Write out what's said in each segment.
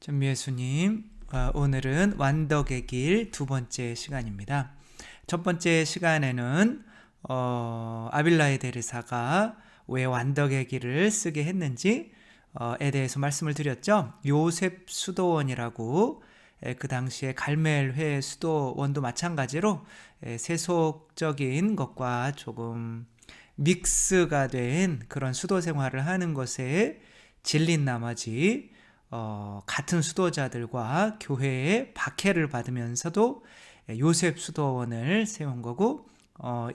전미애수님, 오늘은 완덕의 길 두 번째 시간입니다. 첫 번째 시간에는 아빌라에 데르사가 왜 완덕의 길을 쓰게 했는지 에 대해서 말씀을 드렸죠. 요셉 수도원이라고 그 당시에 갈멜회 수도원도 마찬가지로 세속적인 것과 조금 믹스가 된 그런 수도 생활을 하는 것에 질린 나머지 같은 수도자들과 교회의 박해를 받으면서도 요셉 수도원을 세운 거고,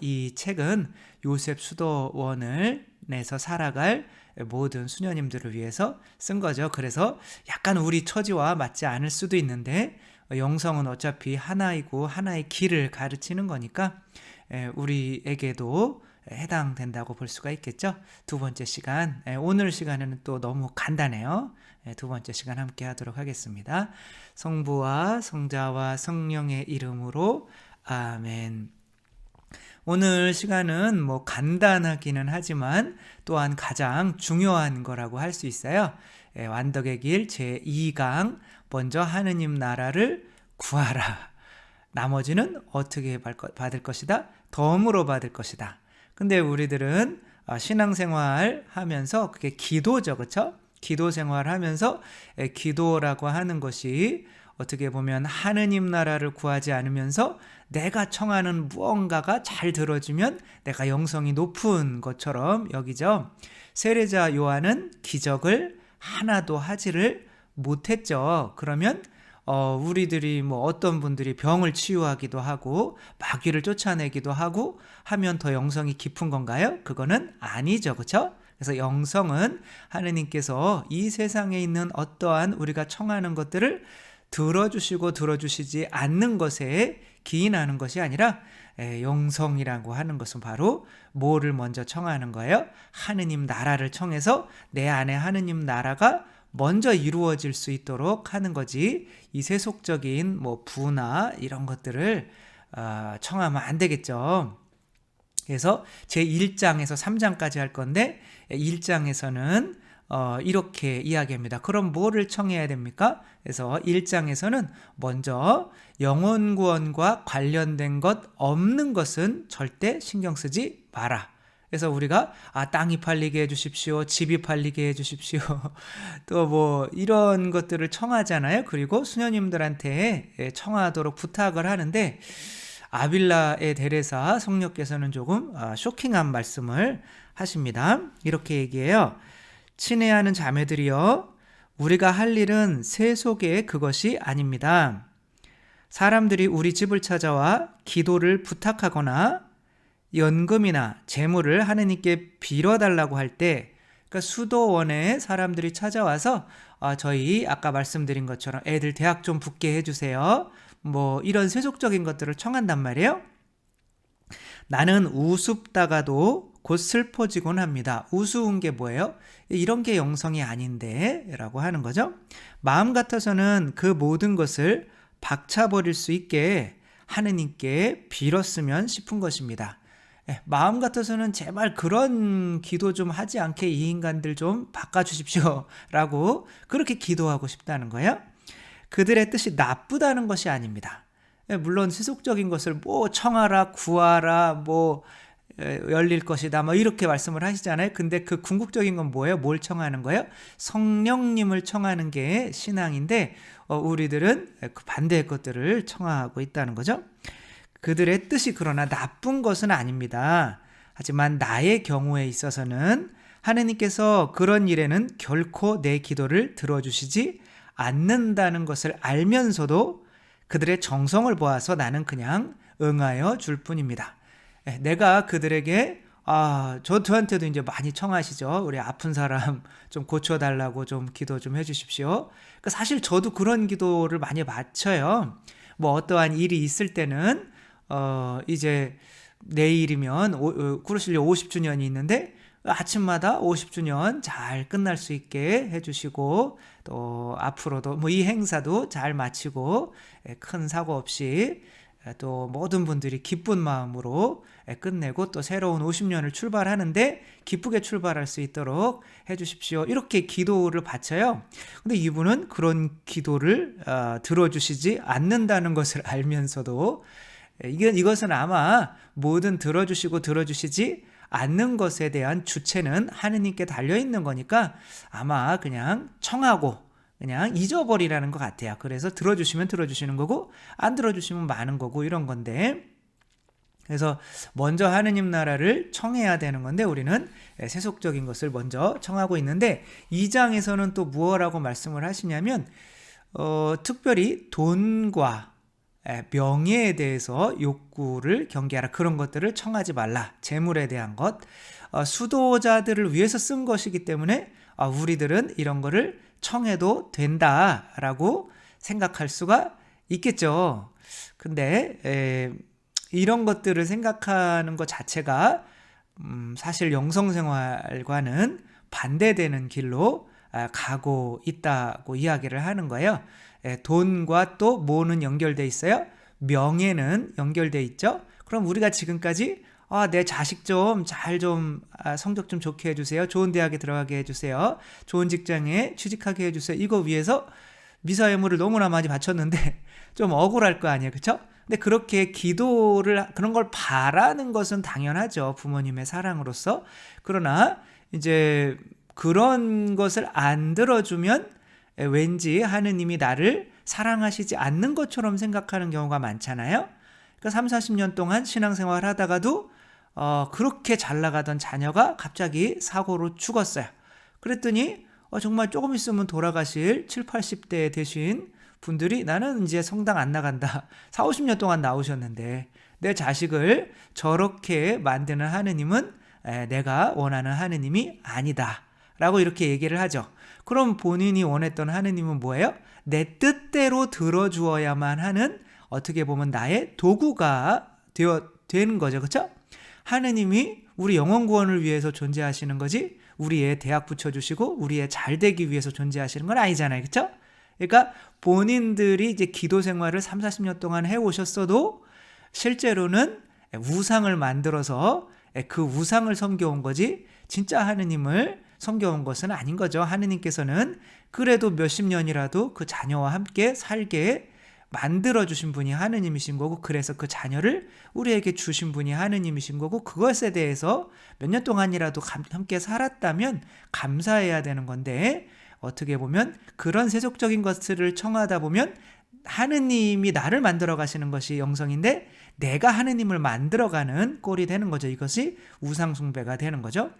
이 책은 요셉 수도원을 내서 살아갈 모든 수녀님들을 위해서 쓴 거죠. 그래서 약간 우리 처지와 맞지 않을 수도 있는데, 영성은 어차피 하나이고 하나의 길을 가르치는 거니까 우리에게도 해당된다고 볼 수가 있겠죠. 두 번째 시간, 오늘 시간에는 또 너무 간단해요. 두 번째 시간 함께 하도록 하겠습니다. 성부와 성자와 성령의 이름으로 아멘. 오늘 시간은 뭐 간단하기는 하지만 또한 가장 중요한 거라고 할 수 있어요. 완덕의 길 제2강, 먼저 하느님 나라를 구하라. 나머지는 어떻게 받을 것이다? 덤으로 받을 것이다. 근데 우리들은 신앙생활 하면서 그게 기도죠, 그렇죠? 기도 생활 하면서 기도라고 하는 것이 어떻게 보면 하느님 나라를 구하지 않으면서 내가 청하는 무언가가 잘 들어지면 내가 영성이 높은 것처럼 여기죠. 세례자 요한은 기적을 하나도 하지를 못했죠. 그러면 우리들이 뭐 어떤 분들이 병을 치유하기도 하고 마귀를 쫓아내기도 하고 하면 더 영성이 깊은 건가요? 그거는 아니죠. 그렇죠? 그래서 영성은 하느님께서 이 세상에 있는 어떠한 우리가 청하는 것들을 들어주시고 들어주시지 않는 것에 기인하는 것이 아니라 영성이라고 하는 것은 바로 뭐를 먼저 청하는 거예요? 하느님 나라를 청해서 내 안에 하느님 나라가 먼저 이루어질 수 있도록 하는 거지, 이 세속적인 뭐 부나 이런 것들을 청하면 안 되겠죠. 그래서 제1장에서 3장까지 할 건데 1장에서는 이렇게 이야기합니다. 그럼 뭐를 청해야 됩니까? 그래서 1장에서는 먼저 영혼 구원과 관련된 것 없는 것은 절대 신경 쓰지 마라. 그래서 우리가 땅이 팔리게 해주십시오, 집이 팔리게 해주십시오, 또 뭐 이런 것들을 청하잖아요. 그리고 수녀님들한테 청하도록 부탁을 하는데 아빌라의 데레사 성녀께서는 조금 쇼킹한 말씀을 하십니다. 이렇게 얘기해요. 친애하는 자매들이여, 우리가 할 일은 세속의 그것이 아닙니다. 사람들이 우리 집을 찾아와 기도를 부탁하거나 연금이나 재물을 하느님께 빌어달라고 할 때, 그러니까 수도원에 사람들이 찾아와서 저희 아까 말씀드린 것처럼 애들 대학 좀 붙게 해주세요, 뭐 이런 세속적인 것들을 청한단 말이에요. 나는 우습다가도 곧 슬퍼지곤 합니다. 우스운 게 뭐예요? 이런 게 영성이 아닌데 라고 하는 거죠. 마음 같아서는 그 모든 것을 박차버릴 수 있게 하느님께 빌었으면 싶은 것입니다. 마음 같아서는 제발 그런 기도 좀 하지 않게 이 인간들 좀 바꿔주십시오 라고 그렇게 기도하고 싶다는 거예요. 그들의 뜻이 나쁘다는 것이 아닙니다. 물론 세속적인 것을 뭐 청하라, 구하라, 뭐 열릴 것이다, 뭐 이렇게 말씀을 하시잖아요. 근데 그 궁극적인 건 뭐예요? 뭘 청하는 거예요? 성령님을 청하는 게 신앙인데 우리들은 그 반대의 것들을 청하고 있다는 거죠. 그들의 뜻이 그러나 나쁜 것은 아닙니다. 하지만 나의 경우에 있어서는 하느님께서 그런 일에는 결코 내 기도를 들어주시지 않는다는 것을 알면서도 그들의 정성을 보아서 나는 그냥 응하여 줄 뿐입니다. 내가 그들에게 저한테도 이제 많이 청하시죠. 우리 아픈 사람 좀 고쳐달라고 좀 기도 좀 해주십시오. 그러니까 사실 저도 그런 기도를 많이 바쳐요. 뭐 어떠한 일이 있을 때는 이제 내일이면 쿠르실료 50주년이 있는데 아침마다 50주년 잘 끝날 수 있게 해주시고, 또 앞으로도 뭐 이 행사도 잘 마치고 큰 사고 없이 또 모든 분들이 기쁜 마음으로 끝내고 또 새로운 50년을 출발하는데 기쁘게 출발할 수 있도록 해주십시오. 이렇게 기도를 바쳐요. 근데 이분은 그런 기도를 들어주시지 않는다는 것을 알면서도 이것은 아마 뭐든 들어주시고 들어주시지 않는 것에 대한 주체는 하느님께 달려있는 거니까 아마 그냥 청하고 그냥 잊어버리라는 것 같아요. 그래서 들어주시면 들어주시는 거고 안 들어주시면 마는 거고 이런 건데, 그래서 먼저 하느님 나라를 청해야 되는 건데 우리는 세속적인 것을 먼저 청하고 있는데, 2장에서는 또 무엇라고 말씀을 하시냐면 특별히 돈과 명예에 대해서 욕구를 경계하라, 그런 것들을 청하지 말라, 재물에 대한 것, 수도자들을 위해서 쓴 것이기 때문에 우리들은 이런 거를 청해도 된다라고 생각할 수가 있겠죠. 근데 이런 것들을 생각하는 것 자체가 사실 영성생활과는 반대되는 길로 가고 있다고 이야기를 하는 거예요. 돈과 또 뭐는 연결돼 있어요? 명예는 연결돼 있죠. 그럼 우리가 지금까지 내 자식 좀 잘 성적 좀 좋게 해주세요, 좋은 대학에 들어가게 해주세요, 좋은 직장에 취직하게 해주세요, 이거 위해서 미사여물을 너무나 많이 바쳤는데 좀 억울할 거 아니에요, 그렇죠? 근데 그렇게 기도를, 그런 걸 바라는 것은 당연하죠, 부모님의 사랑으로서. 그러나 이제 그런 것을 안 들어주면 왠지 하느님이 나를 사랑하시지 않는 것처럼 생각하는 경우가 많잖아요. 그러니까 30-40년 동안 신앙생활 하다가도 그렇게 잘 나가던 자녀가 갑자기 사고로 죽었어요. 그랬더니 정말 조금 있으면 돌아가실 70-80대 되신 분들이 나는 이제 성당 안 나간다, 40-50년 동안 나오셨는데 내 자식을 저렇게 만드는 하느님은 내가 원하는 하느님이 아니다 라고 이렇게 얘기를 하죠. 그럼 본인이 원했던 하느님은 뭐예요? 내 뜻대로 들어주어야만 하는, 어떻게 보면 나의 도구가 되는 거죠, 그렇죠? 하느님이 우리 영혼 구원을 위해서 존재하시는 거지 우리의 대학 붙여주시고 우리의 잘 되기 위해서 존재하시는 건 아니잖아요, 그렇죠? 그러니까 본인들이 이제 기도 생활을 30-40년 동안 해오셨어도 실제로는 우상을 만들어서 그 우상을 섬겨온 거지 진짜 하느님을 섬겨온 것은 아닌 거죠. 하느님께서는 그래도 몇십 년이라도 그 자녀와 함께 살게 만들어주신 분이 하느님이신 거고, 그래서 그 자녀를 우리에게 주신 분이 하느님이신 거고, 그것에 대해서 몇 년 동안이라도 함께 살았다면 감사해야 되는 건데, 어떻게 보면 그런 세속적인 것들을 청하다 보면 하느님이 나를 만들어 가시는 것이 영성인데 내가 하느님을 만들어가는 꼴이 되는 거죠. 이것이 우상숭배가 되는 거죠.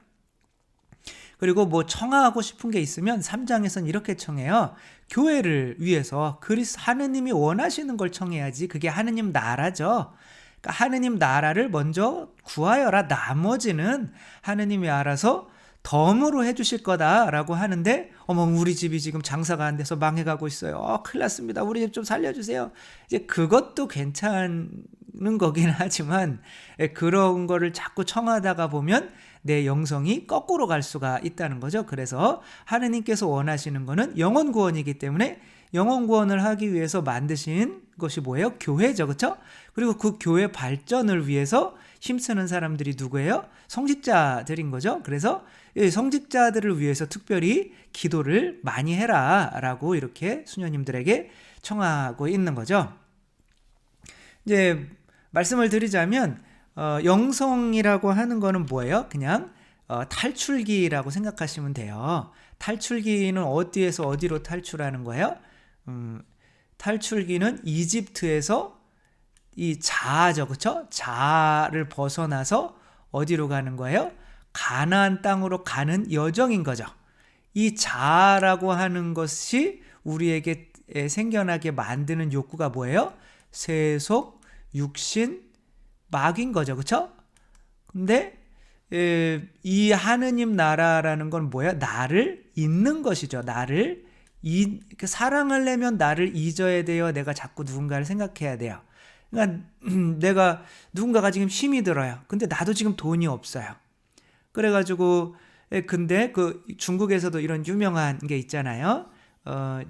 그리고 뭐 청하고 싶은 게 있으면 3장에서는 이렇게 청해요. 교회를 위해서 하느님이 원하시는 걸 청해야지. 그게 하느님 나라죠. 그러니까 하느님 나라를 먼저 구하여라, 나머지는 하느님이 알아서 덤으로 해주실 거다라고 하는데, 우리 집이 지금 장사가 안 돼서 망해가고 있어요. 큰일 났습니다. 우리 집 좀 살려주세요. 이제 그것도 괜찮은 거긴 하지만 그런 거를 자꾸 청하다가 보면 내 영성이 거꾸로 갈 수가 있다는 거죠. 그래서 하느님께서 원하시는 거는 영혼 구원이기 때문에 영혼 구원을 하기 위해서 만드신 것이 뭐예요? 교회죠, 그렇죠? 그리고 그 교회 발전을 위해서 힘쓰는 사람들이 누구예요? 성직자들인 거죠. 그래서 성직자들을 위해서 특별히 기도를 많이 해라 라고 이렇게 수녀님들에게 청하고 있는 거죠. 이제 말씀을 드리자면 영성이라고 하는 거는 뭐예요? 그냥 탈출기라고 생각하시면 돼요. 탈출기는 어디에서 어디로 탈출하는 거예요? 탈출기는 이집트에서 이 자아죠, 그렇죠? 자아를 벗어나서 어디로 가는 거예요? 가나안 땅으로 가는 여정인 거죠. 이 자아라고 하는 것이 우리에게 생겨나게 만드는 욕구가 뭐예요? 세속, 육신, 막인 거죠, 그렇죠? 근데 이 하느님 나라라는 건 뭐야? 나를 잊는 것이죠. 나를 사랑하려면 나를 잊어야 돼요. 내가 자꾸 누군가를 생각해야 돼요. 그러니까 내가 누군가가 지금 힘이 들어요. 근데 나도 지금 돈이 없어요. 그래가지고 근데 그 중국에서도 이런 유명한 게 있잖아요.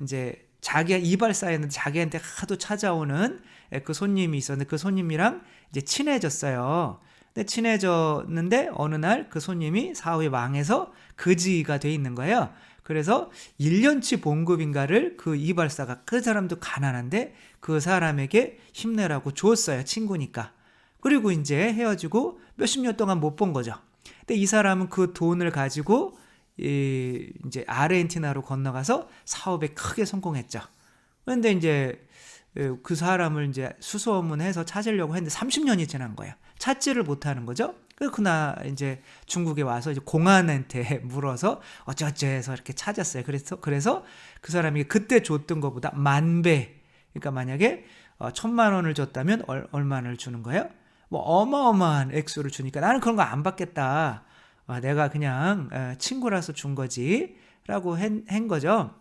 이제 자기가 이발사였는데 자기한테 하도 찾아오는 그 손님이 있었는데 그 손님이랑 이제 친해졌어요. 근데 친해졌는데 어느 날 그 손님이 사업이 망해서 거지가 돼 있는 거예요. 그래서 1년치 봉급인가를 그 이발사가, 그 사람도 가난한데 그 사람에게 힘내라고 줬어요. 친구니까. 그리고 이제 헤어지고 몇십 년 동안 못 본 거죠. 근데 이 사람은 그 돈을 가지고 이제 아르헨티나로 건너가서 사업에 크게 성공했죠. 그런데 이제 그 사람을 이제 수소문해서 찾으려고 했는데 30년이 지난 거예요. 찾지를 못하는 거죠. 그러나 이제 중국에 와서 이제 공안한테 물어서 어쩌어쩌 해서 이렇게 찾았어요. 그래서 그 사람이 그때 줬던 것보다 10,000배. 그러니까 만약에 1,000,000원을 줬다면 얼마를 주는 거예요? 뭐 어마어마한 액수를 주니까 나는 그런 거 안 받겠다. 내가 그냥 친구라서 준 거지 라고 한 거죠.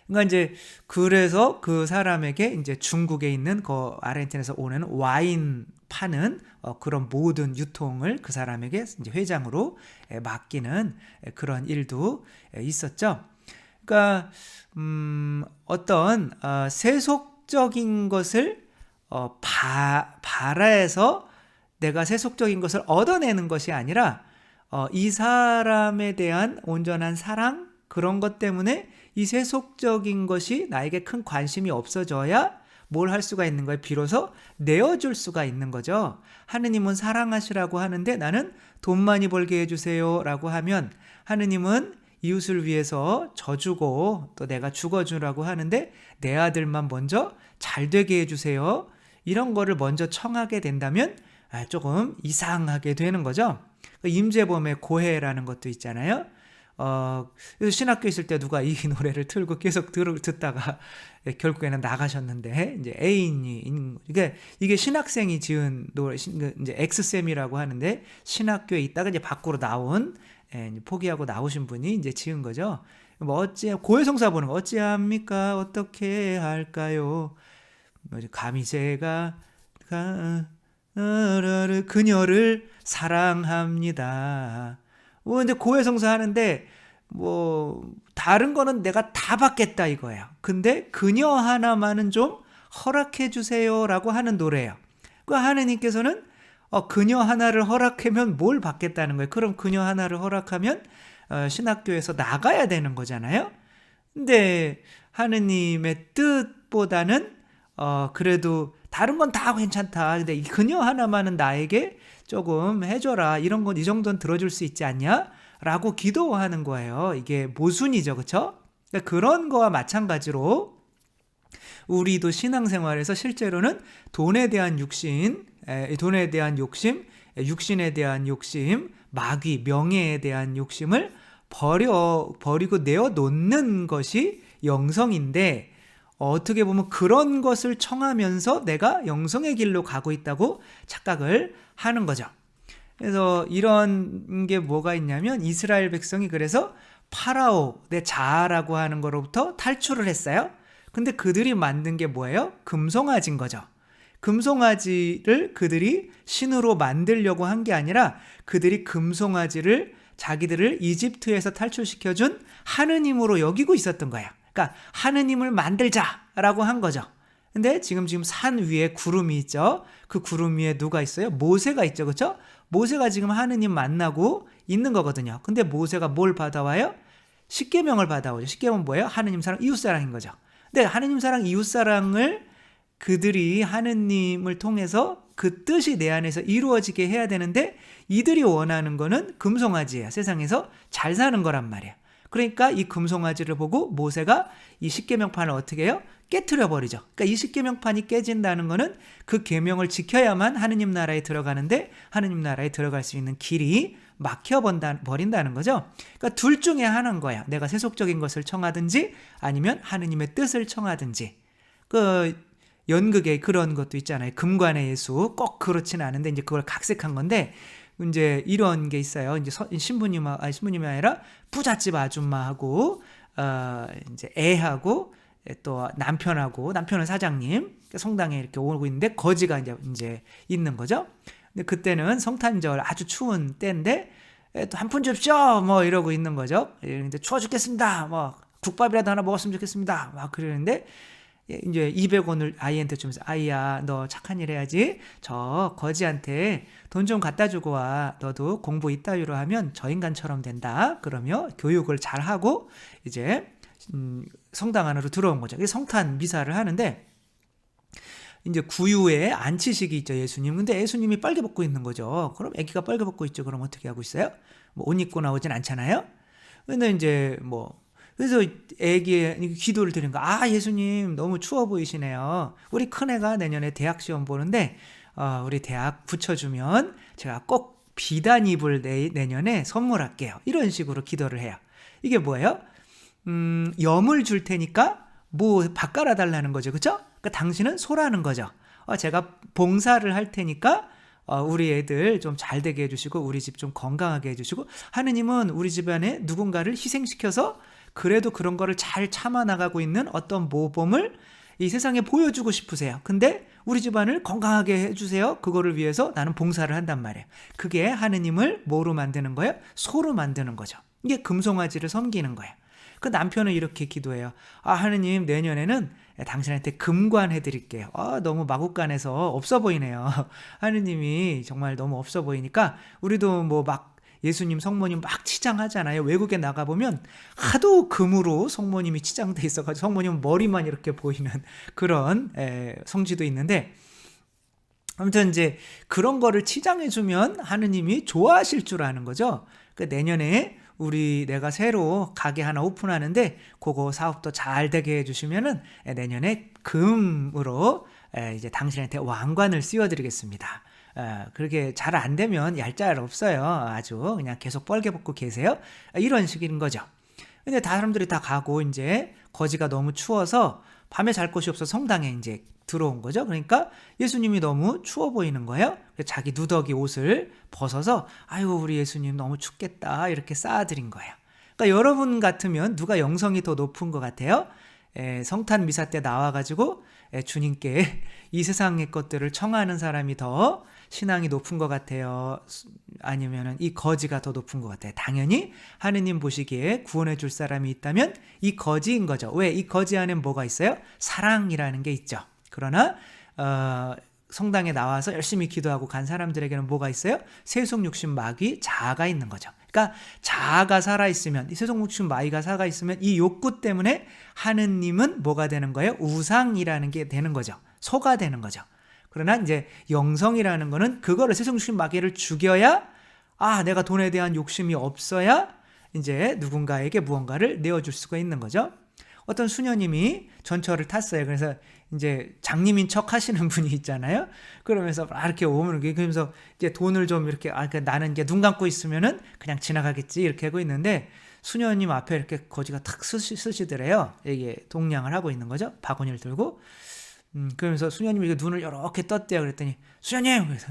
그러니까 이제 그래서 그 사람에게 이제 중국에 있는 그 아르헨티나에서 오는 와인 파는 그런 모든 유통을 그 사람에게 이제 회장으로 맡기는 그런 일도 있었죠. 그러니까 어떤 세속적인 것을 바라해서 내가 세속적인 것을 얻어내는 것이 아니라 이 사람에 대한 온전한 사랑, 그런 것 때문에 이 세속적인 것이 나에게 큰 관심이 없어져야 뭘 할 수가 있는 거예요. 비로소 내어줄 수가 있는 거죠. 하느님은 사랑하시라고 하는데 나는 돈 많이 벌게 해주세요 라고 하면, 하느님은 이웃을 위해서 져주고 또 내가 죽어주라고 하는데 내 아들만 먼저 잘 되게 해주세요, 이런 거를 먼저 청하게 된다면 조금 이상하게 되는 거죠. 임재범의 고해라는 것도 있잖아요. 그래서 신학교 있을 때 누가 이 노래를 틀고 계속 듣다가 결국에는 나가셨는데, 이제 애인이 이게 신학생이 지은 노래, 이제 엑스쌤이라고 하는데 신학교에 있다가 이제 밖으로 나온, 포기하고 나오신 분이 이제 지은 거죠. 뭐 고해성사 보는 거, 어찌합니까 어떻게 할까요, 감히 제가 그녀를 사랑합니다. 이제 고해성사 하는데 뭐 다른 거는 내가 다 받겠다 이거예요. 근데 그녀 하나만은 좀 허락해 주세요라고 하는 노래예요. 그 하느님께서는 그녀 하나를 허락하면 뭘 받겠다는 거예요. 그럼 그녀 하나를 허락하면 신학교에서 나가야 되는 거잖아요. 근데 하느님의 뜻보다는 그래도 다른 건 다 괜찮다, 근데 이 그녀 하나만은 나에게 조금 해줘라, 이런 건 이 정도는 들어줄 수 있지 않냐? 라고 기도하는 거예요. 이게 모순이죠. 그쵸? 그러니까 그런 거와 마찬가지로 우리도 신앙생활에서 실제로는 돈에 대한 욕심, 육신에 대한 욕심, 마귀, 명예에 대한 욕심을 버리고 내어놓는 것이 영성인데, 어떻게 보면 그런 것을 청하면서 내가 영성의 길로 가고 있다고 착각을 하는 거죠. 그래서 이런 게 뭐가 있냐면, 이스라엘 백성이 그래서 파라오, 내 자아라고 하는 거로부터 탈출을 했어요. 근데 그들이 만든 게 뭐예요? 금송아지인 거죠. 금송아지를 그들이 신으로 만들려고 한 게 아니라 그들이 금송아지를 자기들을 이집트에서 탈출시켜준 하느님으로 여기고 있었던 거예요. 그러니까 하느님을 만들자라고 한 거죠. 근데 지금 산 위에 구름이 있죠. 그 구름 위에 누가 있어요? 모세가 있죠. 그렇죠? 모세가 지금 하느님 만나고 있는 거거든요. 근데 모세가 뭘 받아와요? 십계명을 받아오죠. 십계명은 뭐예요? 하느님 사랑, 이웃 사랑인 거죠. 근데 하느님 사랑, 이웃 사랑을 그들이 하느님을 통해서 그 뜻이 내 안에서 이루어지게 해야 되는데, 이들이 원하는 거는 금송아지예요. 세상에서 잘 사는 거란 말이에요. 그러니까 이 금송아지를 보고 모세가 이 십계명판을 어떻게 해요? 깨트려 버리죠. 그러니까 이 십계명판이 깨진다는 거는 그 계명을 지켜야만 하느님 나라에 들어가는데, 하느님 나라에 들어갈 수 있는 길이 막혀버린다는 거죠. 그러니까 둘 중에 하나인 거야. 내가 세속적인 것을 청하든지 아니면 하느님의 뜻을 청하든지. 그 연극에 그런 것도 있잖아요. 금관의 예수. 꼭 그렇지는 않은데 이제 그걸 각색한 건데, 이제 이런 게 있어요. 이제 신부님이 아니라 부잣집 아줌마하고 이제 애하고 또 남편은 사장님, 성당에 이렇게 오고 있는데 거지가 이제 있는 거죠. 근데 그때는 성탄절 아주 추운 때인데 또 한 푼 줍쇼 뭐 이러고 있는 거죠. 근데 추워 죽겠습니다 뭐 국밥이라도 하나 먹었으면 좋겠습니다. 막 그러는데 이제 200원을 아이한테 주면서 아이야 너 착한 일 해야지. 저 거지한테 돈 좀 갖다 주고 와. 너도 공부 이따위로 하면 저 인간처럼 된다. 그러며 교육을 잘하고 이제 성당 안으로 들어온 거죠. 성탄 미사를 하는데 이제 구유에 안치식이 있죠, 예수님. 근데 예수님이 빨개 벗고 있는 거죠. 그럼 아기가 빨개 벗고 있죠. 그럼 어떻게 하고 있어요? 뭐 옷 입고 나오진 않잖아요. 근데 이제 그래서 애기의 기도를 드린 거. 아, 예수님 너무 추워 보이시네요. 우리 큰애가 내년에 대학 시험 보는데 우리 대학 붙여주면 제가 꼭 비단 이불 내년에 선물할게요. 이런 식으로 기도를 해요. 이게 뭐예요? 염을 줄 테니까 뭐 바꿔라 달라는 거죠. 그렇죠? 그러니까 당신은 소라는 거죠. 제가 봉사를 할 테니까 우리 애들 좀 잘 되게 해주시고 우리 집 좀 건강하게 해주시고 하느님은 우리 집안에 누군가를 희생시켜서 그래도 그런 거를 잘 참아나가고 있는 어떤 모범을 이 세상에 보여주고 싶으세요. 근데 우리 집안을 건강하게 해주세요. 그거를 위해서 나는 봉사를 한단 말이에요. 그게 하느님을 뭐로 만드는 거예요? 소로 만드는 거죠. 이게 금송아지를 섬기는 거예요. 그 남편은 이렇게 기도해요. 아, 하느님 내년에는 당신한테 금관 해드릴게요. 너무 마구간에서 없어 보이네요. 하느님이 정말 너무 없어 보이니까 우리도 막 예수님 성모님 막 치장하잖아요. 외국에 나가보면 하도 금으로 성모님이 치장돼 있어가지고 성모님 머리만 이렇게 보이는 그런 성지도 있는데 아무튼 이제 그런 거를 치장해주면 하느님이 좋아하실 줄 아는 거죠. 그러니까 내년에 내가 새로 가게 하나 오픈하는데 그거 사업도 잘 되게 해주시면은 내년에 금으로 이제 당신한테 왕관을 씌워드리겠습니다. 그렇게 잘 안 되면 얄짤 없어요. 아주 그냥 계속 뻘개 벗고 계세요. 이런 식인 거죠. 근데 사람들이 다 가고 이제 거지가 너무 추워서 밤에 잘 곳이 없어 성당에 이제 들어온 거죠. 그러니까 예수님이 너무 추워 보이는 거예요. 자기 누더기 옷을 벗어서 아유 우리 예수님 너무 춥겠다 이렇게 쌓아드린 거예요. 그러니까 여러분 같으면 누가 영성이 더 높은 것 같아요? 성탄 미사 때 나와가지고 주님께 이 세상의 것들을 청하는 사람이 더 신앙이 높은 것 같아요? 아니면 이 거지가 더 높은 것 같아요? 당연히 하느님 보시기에 구원해 줄 사람이 있다면 이 거지인 거죠. 왜? 이 거지 안엔 뭐가 있어요? 사랑이라는 게 있죠. 그러나 성당에 나와서 열심히 기도하고 간 사람들에게는 뭐가 있어요? 세속 육신 마귀 자아가 있는 거죠. 그러니까 자아가 살아있으면, 이 세속 육신 마귀가 살아있으면 이 욕구 때문에 하느님은 뭐가 되는 거예요? 우상이라는 게 되는 거죠. 소가 되는 거죠. 그러나 이제 영성이라는 거는 그거를 세속 육신 마귀를 죽여야 내가 돈에 대한 욕심이 없어야 이제 누군가에게 무언가를 내어줄 수가 있는 거죠. 어떤 수녀님이 전철을 탔어요. 그래서 이제 장님인 척 하시는 분이 있잖아요. 그러면서 이렇게 오면 그러면서 이제 돈을 좀 이렇게 나는 이제 눈 감고 있으면은 그냥 지나가겠지 이렇게 하고 있는데 수녀님 앞에 이렇게 거지가 탁 쓰시더래요. 이게 동냥을 하고 있는 거죠. 바구니를 들고. 그러면서 수녀님이 눈을 이렇게 떴대요. 그랬더니 수녀님! 그래서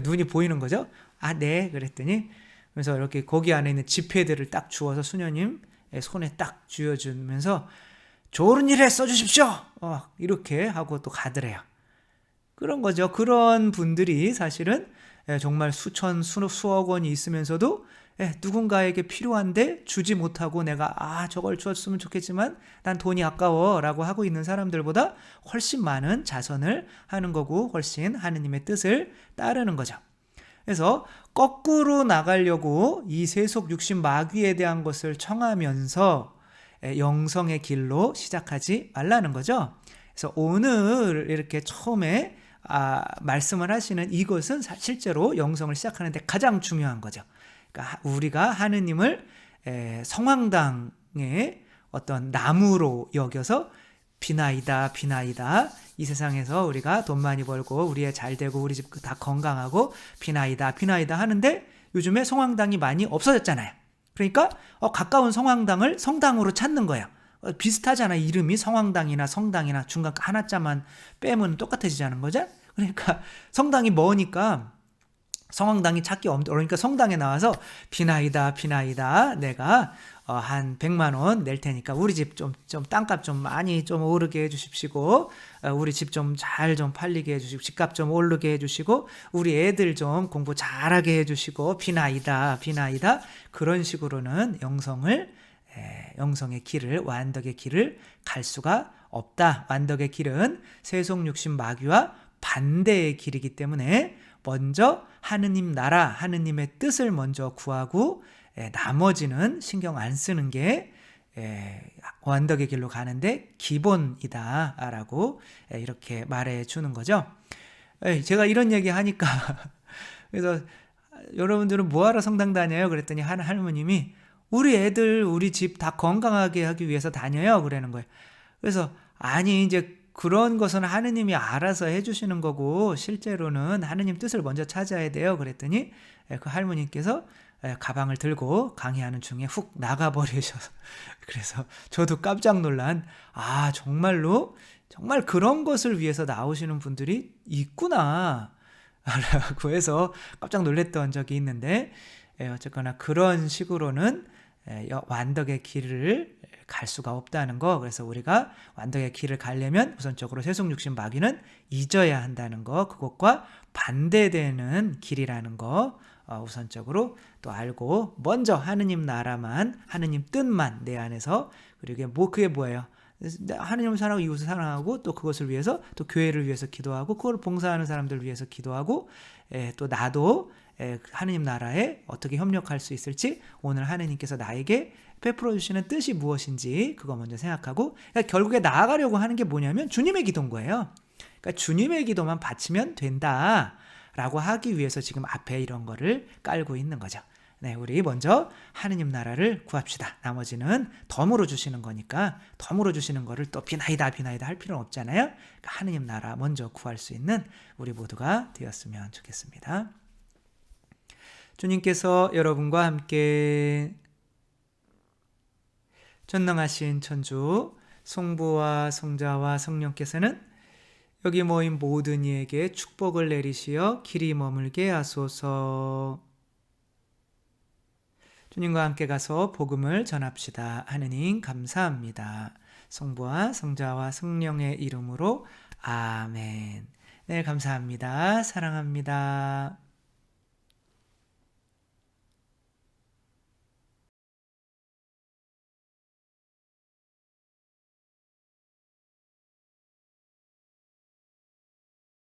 눈이 보이는 거죠. 아, 네. 그랬더니 그래서 이렇게 거기 안에 있는 지폐들을 딱 주어서 수녀님 손에 딱 쥐어주면서 좋은 일에 써주십시오. 이렇게 하고 또 가더래요. 그런 거죠. 그런 분들이 사실은 정말 수천, 수억 원이 있으면서도 누군가에게 필요한데 주지 못하고 내가 저걸 줬으면 좋겠지만 난 돈이 아까워 라고 하고 있는 사람들보다 훨씬 많은 자선을 하는 거고 훨씬 하느님의 뜻을 따르는 거죠. 그래서 거꾸로 나가려고 이 세속 육신 마귀에 대한 것을 청하면서 영성의 길로 시작하지 말라는 거죠. 그래서 오늘 이렇게 처음에 말씀을 하시는 이것은 실제로 영성을 시작하는데 가장 중요한 거죠. 그러니까 우리가 하느님을 성황당의 어떤 나무로 여겨서 비나이다 이 세상에서 우리가 돈 많이 벌고 우리 애 잘 되고 우리 집 다 건강하고 비나이다 하는데 요즘에 성황당이 많이 없어졌잖아요. 그러니까 가까운 성황당을 성당으로 찾는 거예요. 비슷하잖아요. 이름이 성황당이나 성당이나 중간 하나자만 빼면 똑같아지자는 거죠. 그러니까 성당이 머니까 성황당이 찾기 어려우니까 성당에 나와서 비나이다 내가 한 100만 원 낼 테니까 우리 집 좀 땅값 좀 많이 좀 오르게 해주십시고 우리 집 좀 잘 좀 팔리게 해주시고 집값 좀 오르게 해주시고 우리 애들 좀 공부 잘하게 해주시고 비나이다 그런 식으로는 영성을 영성의 길을, 완덕의 길을 갈 수가 없다. 완덕의 길은 세속 육신 마귀와 반대의 길이기 때문에 먼저 하느님 나라, 하느님의 뜻을 먼저 구하고 나머지는 신경 안 쓰는 게 완덕의 길로 가는데 기본이다 라고 이렇게 말해 주는 거죠. 제가 이런 얘기 하니까 그래서 여러분들은 뭐하러 성당 다녀요? 그랬더니 한 할머님이 우리 애들 우리 집 다 건강하게 하기 위해서 다녀요 그러는 거예요. 그래서 아니 이제 그런 것은 하느님이 알아서 해주시는 거고 실제로는 하느님 뜻을 먼저 찾아야 돼요 그랬더니 그 할머니께서 가방을 들고 강의하는 중에 훅 나가버리셔서 그래서 저도 깜짝 놀란 정말로 정말 그런 것을 위해서 나오시는 분들이 있구나 라고 해서 깜짝 놀랐던 적이 있는데 어쨌거나 그런 식으로는 완덕의 길을 갈 수가 없다는 거. 그래서 우리가 완덕의 길을 가려면 우선적으로 세속육신 마귀는 잊어야 한다는 거, 그것과 반대되는 길이라는 거 우선적으로 또 알고 먼저 하느님 나라만, 하느님 뜻만 내 안에서, 그리고 그게 뭐예요? 하느님을 사랑하고 이웃을 사랑하고 또 그것을 위해서 또 교회를 위해서 기도하고 그걸 봉사하는 사람들을 위해서 기도하고 또 나도 하느님 나라에 어떻게 협력할 수 있을지 오늘 하느님께서 나에게 베풀어 주시는 뜻이 무엇인지 그거 먼저 생각하고, 그러니까 결국에 나아가려고 하는 게 뭐냐면 주님의 기도인 거예요. 그러니까 주님의 기도만 바치면 된다라고 하기 위해서 지금 앞에 이런 거를 깔고 있는 거죠. 네, 우리 먼저 하느님 나라를 구합시다. 나머지는 덤으로 주시는 거니까 덤으로 주시는 거를 또 비나이다 할 필요는 없잖아요. 그러니까 하느님 나라 먼저 구할 수 있는 우리 모두가 되었으면 좋겠습니다. 주님께서 여러분과 함께 전능하신 천주 성부와 성자와 성령께서는 여기 모인 모든 이에게 축복을 내리시어 길이 머물게 하소서. 주님과 함께 가서 복음을 전합시다. 하느님 감사합니다. 성부와 성자와 성령의 이름으로 아멘. 네, 감사합니다. 사랑합니다.